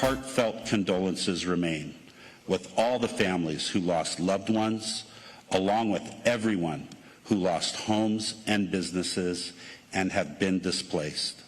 heartfelt condolences remain with all the families who lost loved ones, along with everyone who lost homes and businesses and have been displaced.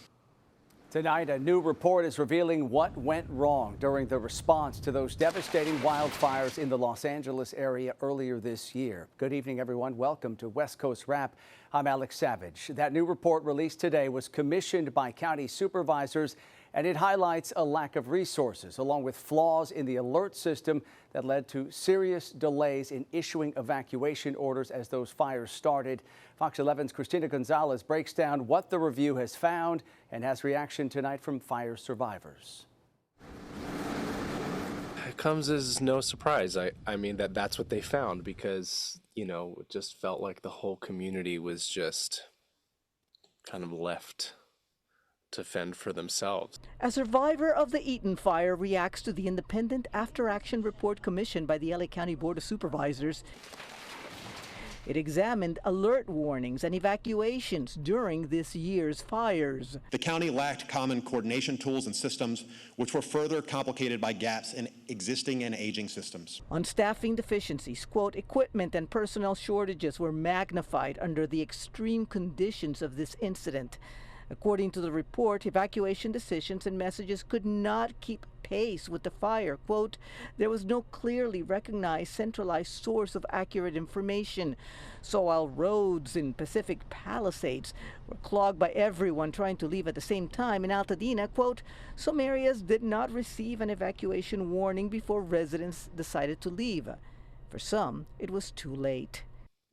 Tonight, a new report is revealing what went wrong during the response to those devastating wildfires in the Los Angeles area earlier this year. Good evening, everyone. Welcome to West Coast Wrap. I'm Alex Savage. That new report released today was commissioned by county supervisors, and it highlights a lack of resources, along with flaws in the alert system that led to serious delays in issuing evacuation orders as those fires started. Fox 11's Christina Gonzalez breaks down what the review has found and has reaction tonight from fire survivors. It comes as no surprise. I mean that's what they found, because, you know, it just felt like the whole community was just kind of left to fend for themselves. A survivor of the Eaton fire reacts to the independent after-action report commissioned by the LA County Board of Supervisors. It examined alert warnings and evacuations during this year's fires. The county lacked common coordination tools and systems, which were further complicated by gaps in existing and aging systems. On staffing deficiencies, quote, equipment and personnel shortages were magnified under the extreme conditions of this incident. According to the report, evacuation decisions and messages could not keep pace with the fire. Quote, there was no clearly recognized centralized source of accurate information. So while roads in Pacific Palisades were clogged by everyone trying to leave at the same time, in Altadena, quote, some areas did not receive an evacuation warning before residents decided to leave. For some, it was too late.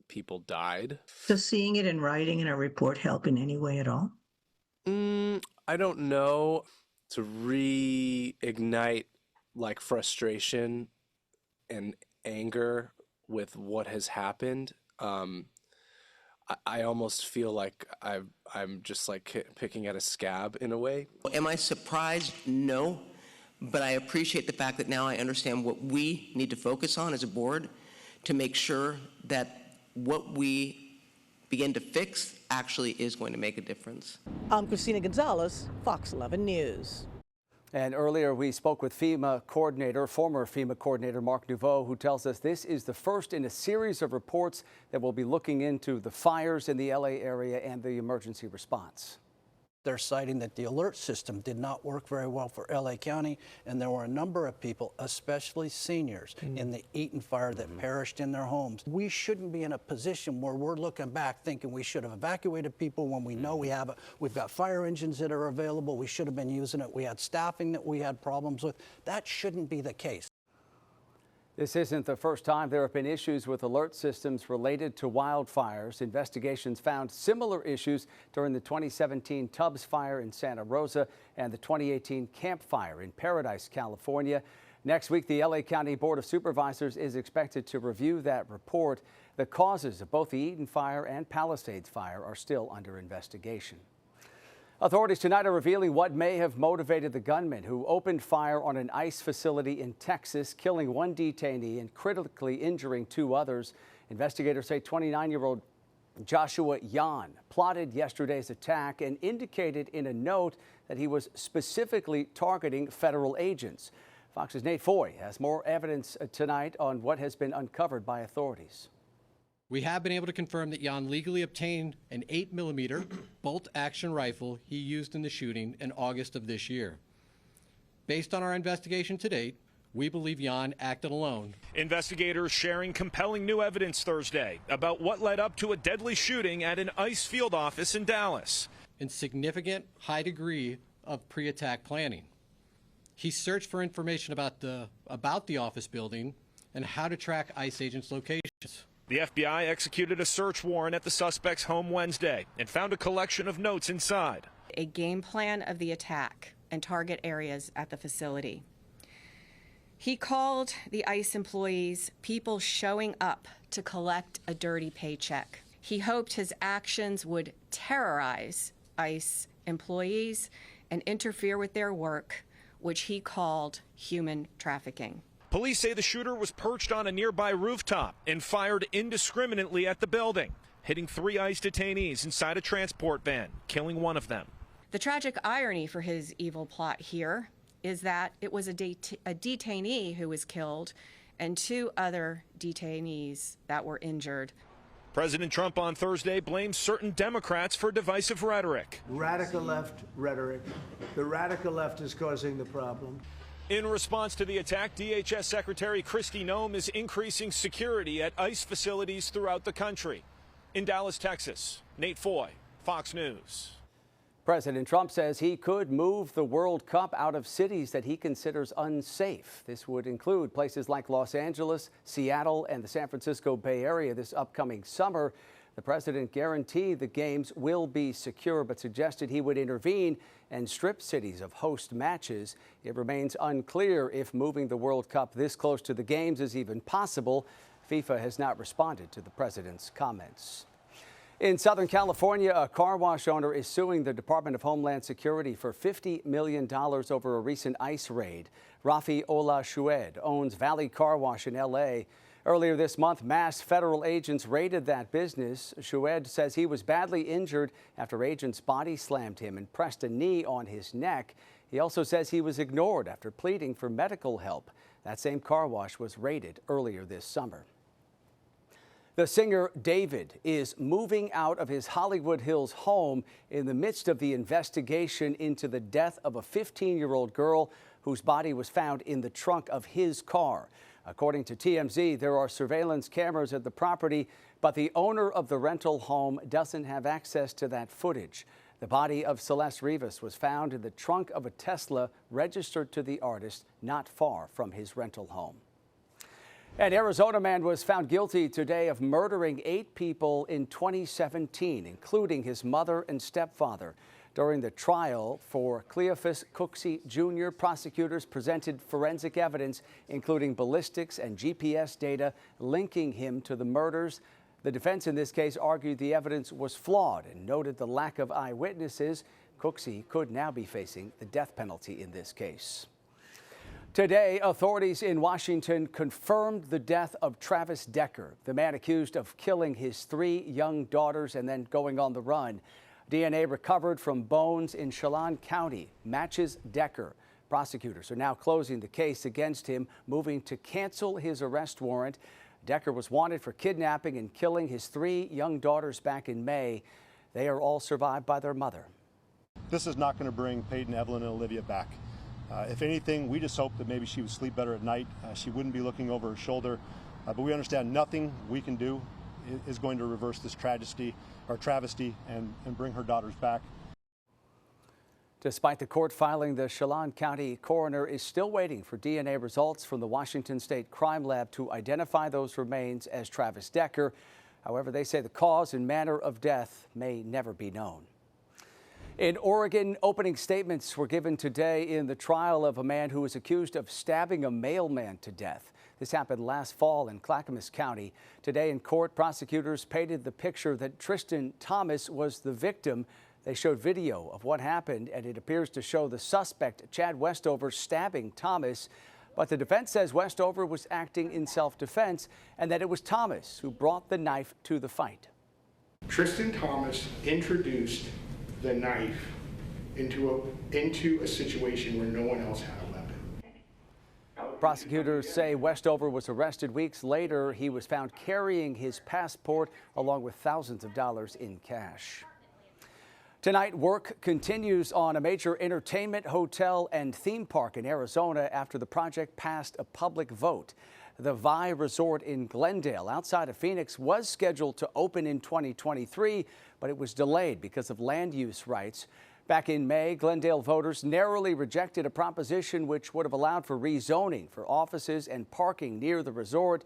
People died. Does seeing it in writing in a report help in any way at all? I don't know. To reignite like frustration and anger with what has happened, I almost feel like I'm just like picking at a scab in a way. Am I surprised? No, but I appreciate the fact that now I understand what we need to focus on as a board to make sure that what we begin to fix actually is going to make a difference. I'm Christina Gonzalez, Fox 11 News. And earlier we spoke with former FEMA coordinator Mark Nouveau, who tells us this is the first in a series of reports that will be looking into the fires in the LA area and the emergency response. They're citing that the alert system did not work very well for LA County, and there were a number of people, especially seniors, in the Eaton fire that perished in their homes. We shouldn't be in a position where we're looking back thinking we should have evacuated people when we know we've got fire engines that are available. We should have been using it. We had staffing that we had problems with. That shouldn't be the case. This isn't the first time there have been issues with alert systems related to wildfires. Investigations found similar issues during the 2017 Tubbs fire in Santa Rosa and the 2018 Camp Fire in Paradise, California. Next week, the LA County Board of Supervisors is expected to review that report. The causes of both the Eaton fire and Palisades fire are still under investigation. Authorities tonight are revealing what may have motivated the gunman who opened fire on an ICE facility in Texas, killing one detainee and critically injuring two others. Investigators say 29-year-old Joshua Yan plotted yesterday's attack and indicated in a note that he was specifically targeting federal agents. Fox's Nate Foy has more evidence tonight on what has been uncovered by authorities. We have been able to confirm that Yan legally obtained an 8mm bolt-action rifle he used in the shooting in August of this year. Based on our investigation to date, we believe Yan acted alone. Investigators sharing compelling new evidence Thursday about what led up to a deadly shooting at an ICE field office in Dallas. In significant high degree of pre-attack planning. He searched for information about the office building and how to track ICE agents' locations. The FBI executed a search warrant at the suspect's home Wednesday and found a collection of notes inside. A game plan of the attack and target areas at the facility. He called the ICE employees people showing up to collect a dirty paycheck. He hoped his actions would terrorize ICE employees and interfere with their work, which he called human trafficking. Police say the shooter was perched on a nearby rooftop and fired indiscriminately at the building, hitting 3 ICE detainees inside a transport van, killing one of them. The tragic irony for his evil plot here is that it was a detainee who was killed and 2 other detainees that were injured. President Trump on Thursday blamed certain Democrats for divisive rhetoric. Radical left rhetoric. The radical left is causing the problem. In response to the attack, DHS Secretary Kristi Noem is increasing security at ICE facilities throughout the country. In Dallas, Texas, Nate Foy, Fox News. President Trump says he could move the World Cup out of cities that he considers unsafe. This would include places like Los Angeles, Seattle, and the San Francisco Bay Area this upcoming summer. The president guaranteed the games will be secure, but suggested he would intervene and strip cities of host matches. It remains unclear if moving the World Cup this close to the games is even possible. FIFA has not responded to the president's comments. In Southern California, a car wash owner is suing the Department of Homeland Security for $50 million over a recent ICE raid. Rafi Ola Shued owns Valley Car Wash in L.A. Earlier this month, masked federal agents raided that business. Shued says he was badly injured after agents body slammed him and pressed a knee on his neck. He also says he was ignored after pleading for medical help. That same car wash was raided earlier this summer. The singer David is moving out of his Hollywood Hills home in the midst of the investigation into the death of a 15-year-old girl whose body was found in the trunk of his car. According to TMZ, there are surveillance cameras at the property, but the owner of the rental home doesn't have access to that footage. The body of Celeste Rivas was found in the trunk of a Tesla registered to the artist not far from his rental home. An Arizona man was found guilty today of murdering 8 people in 2017, including his mother and stepfather. During the trial for Cleophas Cooksey Jr., prosecutors presented forensic evidence, including ballistics and GPS data linking him to the murders. The defense in this case argued the evidence was flawed and noted the lack of eyewitnesses. Cooksey could now be facing the death penalty in this case. Today, authorities in Washington confirmed the death of Travis Decker, the man accused of killing his 3 young daughters and then going on the run. DNA recovered from bones in Chelan County matches Decker. Prosecutors are now closing the case against him, moving to cancel his arrest warrant. Decker was wanted for kidnapping and killing his 3 young daughters back in May. They are all survived by their mother. This is not going to bring Peyton, Evelyn, and Olivia back. If anything, we just hope that maybe she would sleep better at night. She wouldn't be looking over her shoulder. But we understand nothing we can do is going to reverse this travesty and bring her daughters back. Despite the court filing, the Chelan County coroner is still waiting for DNA results from the Washington State Crime Lab to identify those remains as Travis Decker. However, they say the cause and manner of death may never be known. In Oregon, opening statements were given today in the trial of a man who was accused of stabbing a mailman to death. This happened last fall in Clackamas County. Today in court, prosecutors painted the picture that Tristan Thomas was the victim. They showed video of what happened, and it appears to show the suspect, Chad Westover, stabbing Thomas. But the defense says Westover was acting in self-defense and that it was Thomas who brought the knife to the fight. Tristan Thomas introduced the knife into a situation where no one else had a weapon. Prosecutors say Westover was arrested weeks later. He was found carrying his passport along with thousands of dollars in cash. Tonight, work continues on a major entertainment, hotel, and theme park in Arizona after the project passed a public vote. The Vi Resort in Glendale, outside of Phoenix, was scheduled to open in 2023, but it was delayed because of land use rights. Back in May, Glendale voters narrowly rejected a proposition which would have allowed for rezoning for offices and parking near the resort.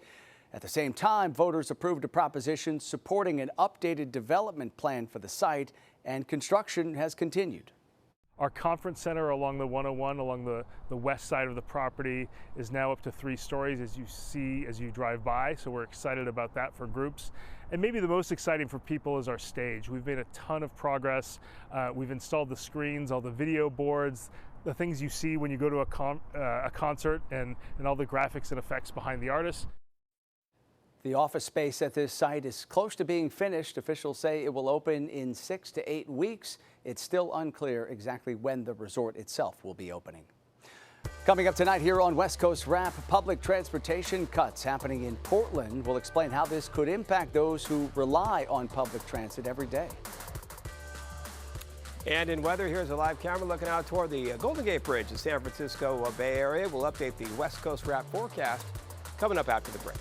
At the same time, voters approved a proposition supporting an updated development plan for the site, and construction has continued. Our conference center along the 101, along the west side of the property, is now up to 3 stories, as you see as you drive by. So we're excited about that for groups. And maybe the most exciting for people is our stage. We've made a ton of progress. We've installed the screens, all the video boards, the things you see when you go to a concert, and all the graphics and effects behind the artists. The office space at this site is close to being finished. Officials say it will open in 6 to 8 weeks. It's still unclear exactly when the resort itself will be opening. Coming up tonight here on West Coast Wrap, public transportation cuts happening in Portland. We'll explain how this could impact those who rely on public transit every day. And in weather, here's a live camera looking out toward the Golden Gate Bridge, the San Francisco Bay Area. We'll update the West Coast Wrap forecast coming up after the break.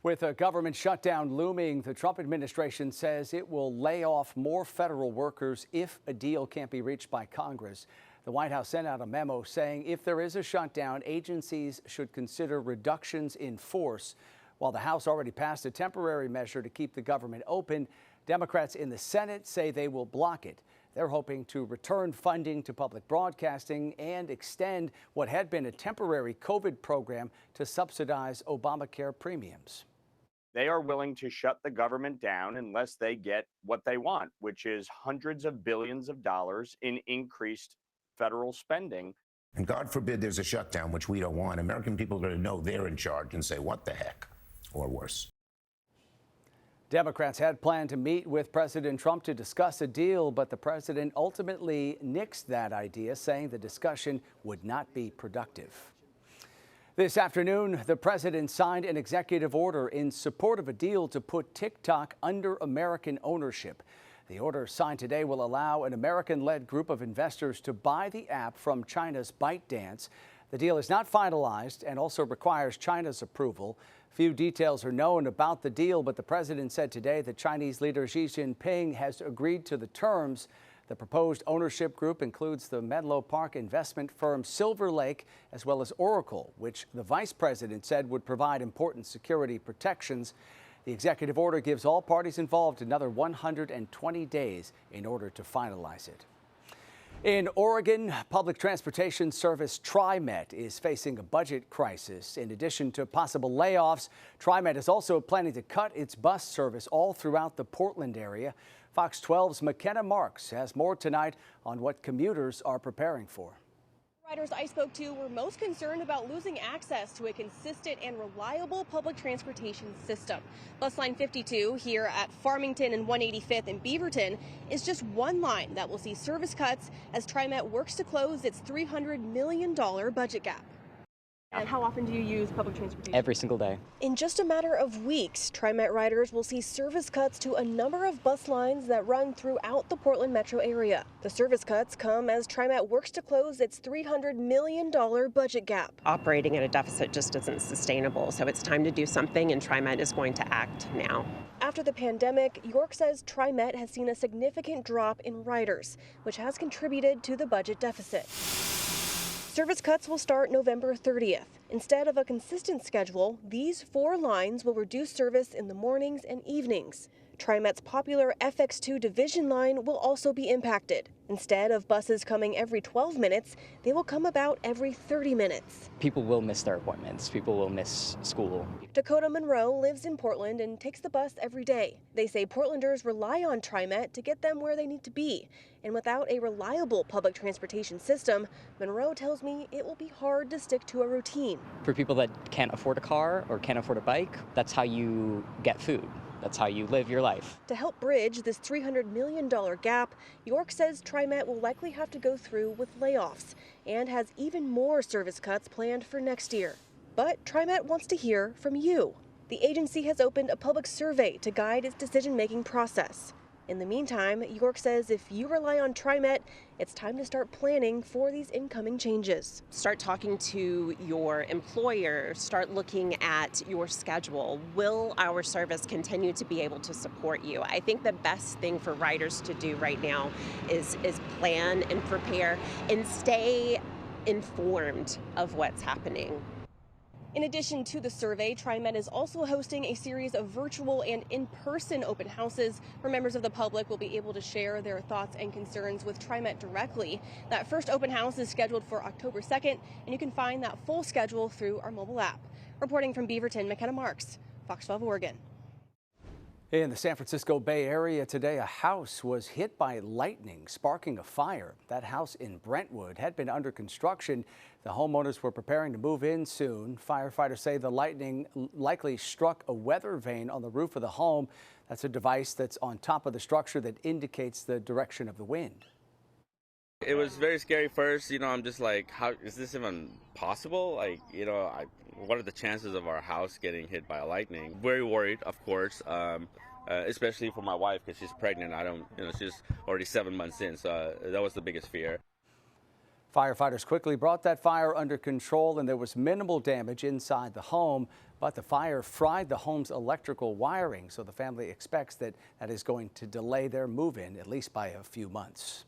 With a government shutdown looming, the Trump administration says it will lay off more federal workers if a deal can't be reached by Congress. The White House sent out a memo saying if there is a shutdown, agencies should consider reductions in force. While the House already passed a temporary measure to keep the government open, Democrats in the Senate say they will block it. They're hoping to return funding to public broadcasting and extend what had been a temporary COVID program to subsidize Obamacare premiums. They are willing to shut the government down unless they get what they want, which is hundreds of billions of dollars in increased federal spending. And God forbid there's a shutdown, which we don't want. American people are going to know they're in charge and say, what the heck, or worse. Democrats had planned to meet with President Trump to discuss a deal, but the president ultimately nixed that idea, saying the discussion would not be productive. This afternoon, the president signed an executive order in support of a deal to put TikTok under American ownership. The order signed today will allow an American-led group of investors to buy the app from China's ByteDance. The deal is not finalized and also requires China's approval. Few details are known about the deal, but the president said today that Chinese leader Xi Jinping has agreed to the terms. The proposed ownership group includes the Menlo Park investment firm Silver Lake, as well as Oracle, which the vice president said would provide important security protections. The executive order gives all parties involved another 120 days in order to finalize it. In Oregon, public transportation service TriMet is facing a budget crisis. In addition to possible layoffs, TriMet is also planning to cut its bus service all throughout the Portland area. Fox 12's McKenna Marks has more tonight on what commuters are preparing for. Riders I spoke to were most concerned about losing access to a consistent and reliable public transportation system. Bus line 52 here at Farmington and 185th in Beaverton is just one line that will see service cuts as TriMet works to close its $300 million budget gap. And how often do you use public transportation? Every single day. In just a matter of weeks, TriMet riders will see service cuts to a number of bus lines that run throughout the Portland metro area. The service cuts come as TriMet works to close its $300 million budget gap. Operating at a deficit just isn't sustainable, so it's time to do something, and TriMet is going to act now. After the pandemic, York says TriMet has seen a significant drop in riders, which has contributed to the budget deficit. Service cuts will start November 30th. Instead of a consistent schedule, these 4 lines will reduce service in the mornings and evenings. TriMet's popular FX2 division line will also be impacted. Instead of buses coming every 12 minutes, they will come about every 30 minutes. People will miss their appointments. People will miss school. Dakota Monroe lives in Portland and takes the bus every day. They say Portlanders rely on TriMet to get them where they need to be. And without a reliable public transportation system, Monroe tells me it will be hard to stick to a routine. For people that can't afford a car or can't afford a bike, that's how you get food. That's how you live your life. To help bridge this $300 million gap, York says TriMet will likely have to go through with layoffs and has even more service cuts planned for next year. But TriMet wants to hear from you. The agency has opened a public survey to guide its decision-making process. In the meantime, York says if you rely on TriMet, it's time to start planning for these incoming changes. Start talking to your employer, start looking at your schedule. Will our service continue to be able to support you? I think the best thing for riders to do right now is plan and prepare and stay informed of what's happening. In addition to the survey, TriMet is also hosting a series of virtual and in-person open houses where members of the public will be able to share their thoughts and concerns with TriMet directly. That first open house is scheduled for October 2nd, and you can find that full schedule through our mobile app. Reporting from Beaverton, McKenna Marks, Fox 12 Oregon. In the San Francisco Bay Area today, a house was hit by lightning, sparking a fire. That house in Brentwood had been under construction. The homeowners were preparing to move in soon. Firefighters say the lightning likely struck a weather vane on the roof of the home. That's a device that's on top of the structure that indicates the direction of the wind. It was very scary first. I'm just like, how is this even possible? Like, what are the chances of our house getting hit by a lightning? Very worried, of course. Especially for my wife because she's pregnant. She's already 7 months in, so that was the biggest fear. Firefighters quickly brought that fire under control, and there was minimal damage inside the home, but the fire fried the home's electrical wiring, so the family expects that is going to delay their move-in at least by a few months.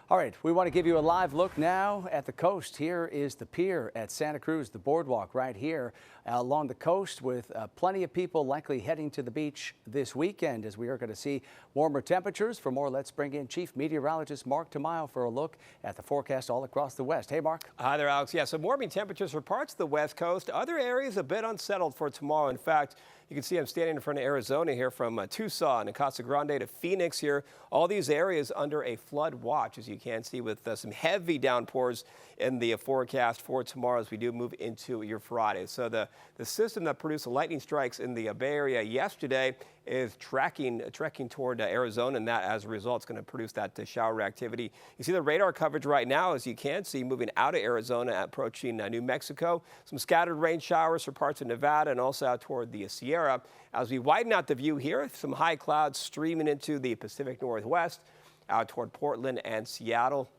All right, we want to give you a live look now at the coast. Here is the pier at Santa Cruz, the boardwalk right here along the coast, with plenty of people likely heading to the beach this weekend, as we are going to see warmer temperatures. For more, let's bring in Chief Meteorologist Mark Tamayo for a look at the forecast all across the West. Hey, Mark. Hi there, Alex. Yeah, so warming temperatures for parts of the West Coast. Other areas a bit unsettled for tomorrow. In fact, you can see I'm standing in front of Arizona here, from Tucson and Casa Grande to Phoenix here. All these areas under a flood watch, as you can see, with some heavy downpours in the forecast for tomorrow as we do move into your Friday. So the system that produced the lightning strikes in the Bay Area yesterday is trekking toward Arizona, and that, as a result, is going to produce that shower activity. You see the radar coverage right now, as you can see, moving out of Arizona, approaching New Mexico. Some scattered rain showers for parts of Nevada and also out toward the Sierra. As we widen out the view here, some high clouds streaming into the Pacific Northwest, out toward Portland and Seattle,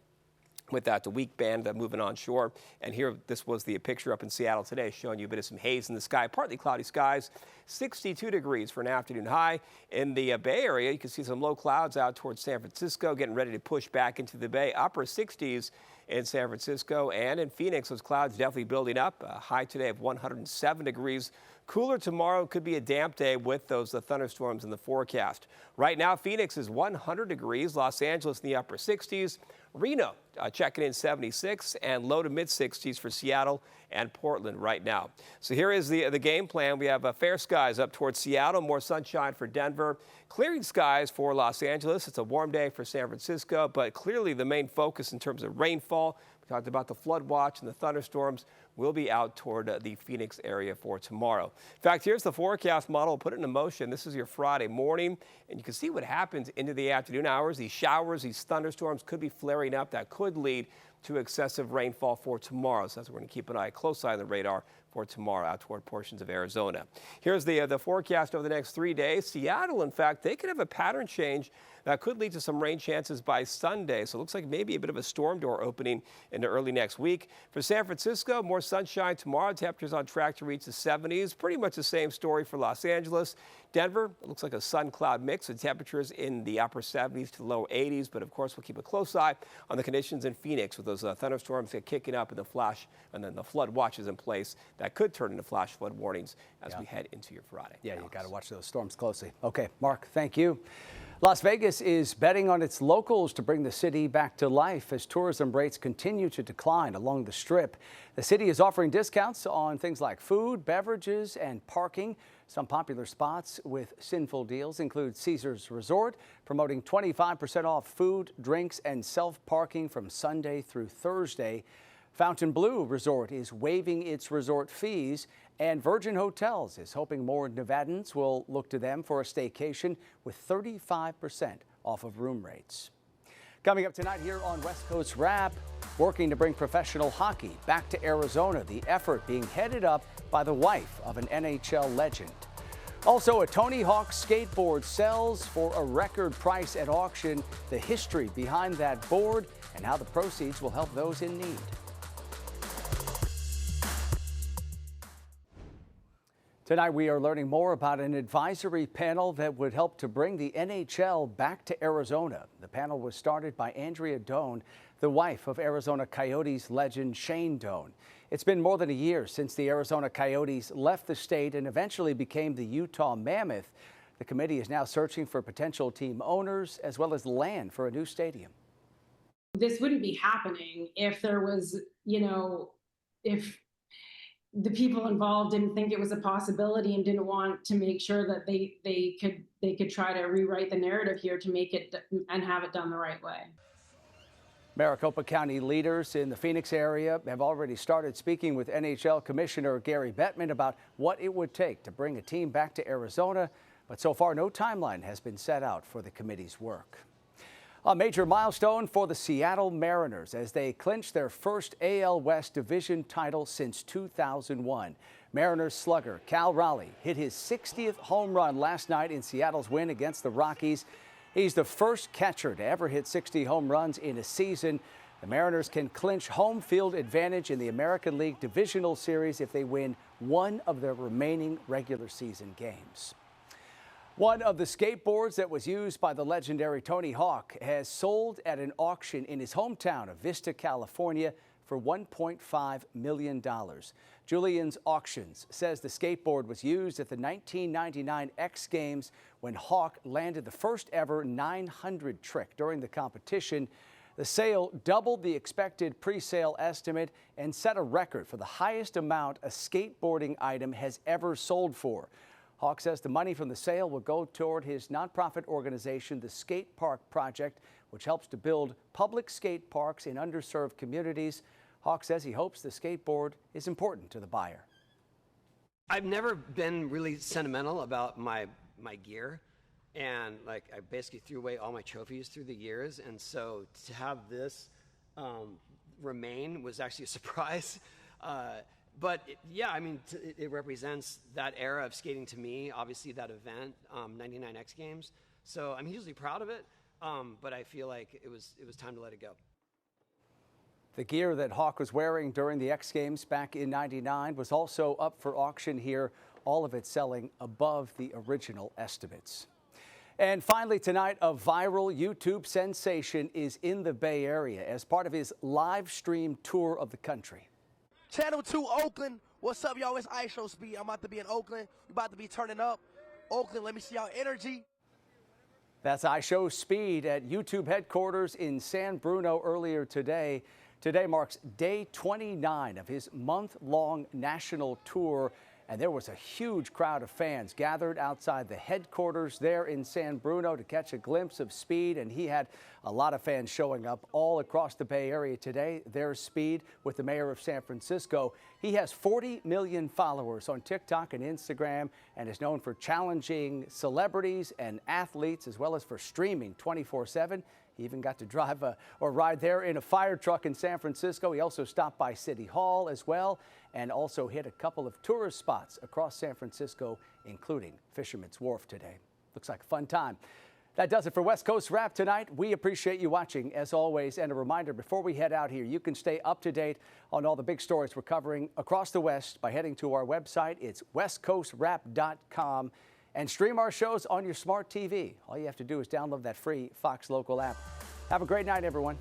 with that the weak band moving onshore. And here, this was the picture up in Seattle today, showing you a bit of some haze in the sky, partly cloudy skies. 62 degrees for an afternoon high. In the Bay Area, you can see some low clouds out towards San Francisco, getting ready to push back into the Bay. Upper 60s in San Francisco and in Phoenix. Those clouds definitely building up. A high today of 107 degrees. Cooler tomorrow, could be a damp day with those thunderstorms in the forecast. Right now, Phoenix is 100 degrees. Los Angeles in the upper 60s. Reno checking in 76, and low to mid 60s for Seattle and Portland right now. So here is the game plan. We have fair skies up towards Seattle, more sunshine for Denver, clearing skies for Los Angeles. It's a warm day for San Francisco, but clearly the main focus in terms of rainfall, we talked about the flood watch and the thunderstorms, will be out toward the Phoenix area for tomorrow. In fact, here's the forecast model. We'll put it into motion. This is your Friday morning, and you can see what happens into the afternoon hours. These showers, these thunderstorms could be flaring up. That could lead to excessive rainfall for tomorrow. So that's what we're going to keep an close eye on the radar for tomorrow out toward portions of Arizona. Here's the forecast over the next 3 days. Seattle, in fact, they could have a pattern change that could lead to some rain chances by Sunday. So it looks like maybe a bit of a storm door opening into early next week. For San Francisco, more sunshine tomorrow. Temperatures on track to reach the 70s. Pretty much the same story for Los Angeles. Denver, it looks like a sun-cloud mix with temperatures in the upper 70s to low 80s. But of course, we'll keep a close eye on the conditions in Phoenix with those thunderstorms kicking up and the flash, and then the flood watches in place that could turn into flash flood warnings as we head into your Friday. Yeah, you got to watch those storms closely. Okay, Mark, thank you. Las Vegas is betting on its locals to bring the city back to life as tourism rates continue to decline along the Strip. The city is offering discounts on things like food, beverages, and parking. Some popular spots with sinful deals include Caesars Resort, promoting 25% off food, drinks, and self-parking from Sunday through Thursday. Fontainebleau Resort is waiving its resort fees, and Virgin Hotels is hoping more Nevadans will look to them for a staycation with 35% off of room rates. Coming up tonight here on West Coast Wrap, working to bring professional hockey back to Arizona, the effort being headed up by the wife of an NHL legend. Also, a Tony Hawk skateboard sells for a record price at auction, the history behind that board, and how the proceeds will help those in need. Tonight, we are learning more about an advisory panel that would help to bring the NHL back to Arizona. The panel was started by Andrea Doan, the wife of Arizona Coyotes legend Shane Doan. It's been more than a year since the Arizona Coyotes left the state and eventually became the Utah Mammoth. The committee is now searching for potential team owners as well as land for a new stadium. This wouldn't be happening if there was, if the people involved didn't think it was a possibility and didn't want to make sure that they could try to rewrite the narrative here to make it and have it done the right way. Maricopa County leaders in the Phoenix area have already started speaking with NHL Commissioner Gary Bettman about what it would take to bring a team back to Arizona, but so far no timeline has been set out for the committee's work. A major milestone for the Seattle Mariners as they clinch their first AL West division title since 2001. Mariners slugger Cal Raleigh hit his 60th home run last night in Seattle's win against the Rockies. He's the first catcher to ever hit 60 home runs in a season. The Mariners can clinch home field advantage in the American League Divisional Series if they win one of their remaining regular season games. One of the skateboards that was used by the legendary Tony Hawk has sold at an auction in his hometown of Vista, California for $1.5 million. Julian's Auctions says the skateboard was used at the 1999 X Games when Hawk landed the first ever 900 trick during the competition. The sale doubled the expected pre-sale estimate and set a record for the highest amount a skateboarding item has ever sold for. Hawk says the money from the sale will go toward his nonprofit organization, the Skate Park Project, which helps to build public skate parks in underserved communities. Hawk says he hopes the skateboard is important to the buyer. I've never been really sentimental about my gear, and I basically threw away all my trophies through the years, and so to have this remain was actually a surprise. But it represents that era of skating to me, obviously that event, 99 X Games. So I'm hugely proud of it, but I feel like it was time to let it go. The gear that Hawk was wearing during the X Games back in '99 was also up for auction here, all of it selling above the original estimates. And finally tonight, a viral YouTube sensation is in the Bay Area as part of his live stream tour of the country. Channel 2 Oakland, what's up, y'all? It's iShow Speed. I'm about to be in Oakland. We about to be turning up. Oakland, let me see y'all energy. That's iShow Speed at YouTube headquarters in San Bruno earlier today. Today marks day 29 of his month-long national tour, and there was a huge crowd of fans gathered outside the headquarters there in San Bruno to catch a glimpse of Speed, and he had a lot of fans showing up all across the Bay Area today. There's Speed with the mayor of San Francisco. He has 40 million followers on TikTok and Instagram and is known for challenging celebrities and athletes as well as for streaming 24/7. He even got to drive or ride there in a fire truck in San Francisco. He also stopped by City Hall as well and also hit a couple of tourist spots across San Francisco, including Fisherman's Wharf today. Looks like a fun time. That does it for West Coast Wrap tonight. We appreciate you watching as always. And a reminder, before we head out here, you can stay up to date on all the big stories we're covering across the West by heading to our website. It's westcoastwrap.com. And stream our shows on your smart TV. All you have to do is download that free Fox Local app. Have a great night, everyone.